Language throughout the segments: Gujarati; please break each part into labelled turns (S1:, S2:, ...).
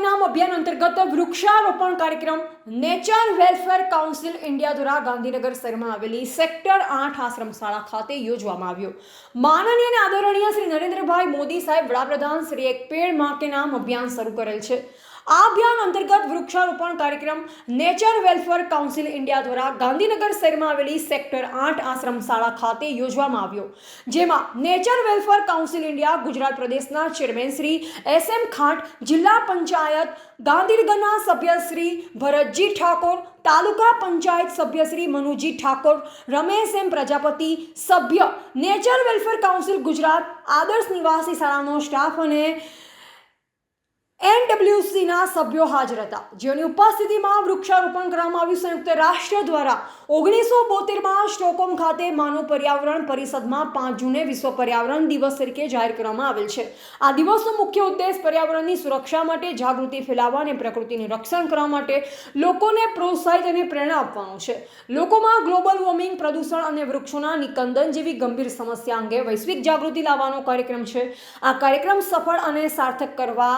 S1: નામ અભિયાન અંતર્ગત વૃક્ષારોપણ કાર્યક્રમ નેચર વેલફેર કાઉન્સિલ ઇન્ડિયા દ્વારા ગાંધીનગર શહેરમાં આવેલી સેક્ટર 8 આશ્રમ શાળા ખાતે યોજવામાં આવ્યો। માનનીય અને આદરણીય શ્રી નરેન્દ્રભાઈ મોદી સાહેબ વડાપ્રધાન શ્રી એક પેડ માં કે નામ અભિયાન શરૂ કરેલ છે। આ અભિયાન અંતર્ગત વૃક્ષારોપણ કાર્યક્રમ નેચર વેલફેર કાઉન્સિલ ઇન્ડિયા દ્વારા ગાંધીનગર શહેરમાં આવેલી સેક્ટર 8 આશ્રમ શાળા ખાતે યોજવામાં આવ્યો, જેમાં nature welfare council India Gujarat પ્રદેશના ચેરમેન શ્રી SM ખાંટ, જિલ્લા પંચાયત ગાંધીનગરના સભ્ય શ્રી ભરતજી ઠાકોર, તાલુકા પંચાયત સભ્ય શ્રી મનુજી ઠાકોર, રમેશ M પ્રજાપતિ, સભ્ય નેચર વેલફેર કાઉન્સિલ ગુજરાત, આદર્શ નિવાસી શાળાનો સ્ટાફ અને NWC ના સભ્યો હાજર હતા, જેની ઉપસ્થિતિમાં વૃક્ષારોપણ કરવામાં આવ્યું। સંયુક્ત રાષ્ટ્ર દ્વારા 1972માં સ્ટોકહોમ ખાતે માનવ પર્યાવરણ પરિષદમાં 5 જૂને વિશ્વ પર્યાવરણ દિવસ તરીકે જાહેર કરવામાં આવેલ છે। આ દિવસનો મુખ્ય ઉદ્દેશ પર્યાવરણની સુરક્ષા માટે જાગૃતિ ફેલાવવા અને પ્રકૃતિનું રક્ષણ કરવા માટે લોકોને પ્રોત્સાહિત અને પ્રેરણા આપવાનો છે। લોકોમાં ગ્લોબલ વોર્મિંગ, પ્રદૂષણ અને વૃક્ષોના નિકંદન જેવી ગંભીર સમસ્યા અંગે વૈશ્વિક જાગૃતિ લાવવાનો કાર્યક્રમ છે। આ કાર્યક્રમ સફળ અને સાર્થક કરવા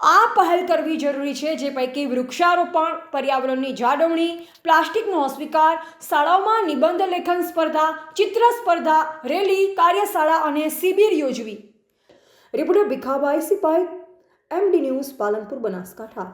S1: આ પહેલ કરવી જરૂરી છે, જે પૈકી વૃક્ષારોપણ, પર્યાવરણની જાળવણી, પ્લાસ્ટિકનો અસ્વીકાર, શાળાઓમાં નિબંધ લેખન સ્પર્ધા, ચિત્ર સ્પર્ધા, રેલી, કાર્યશાળા અને શિબિર યોજવી। Reporter Bhikhabhai Sipai, MD news, Palanpur, Banaskantha.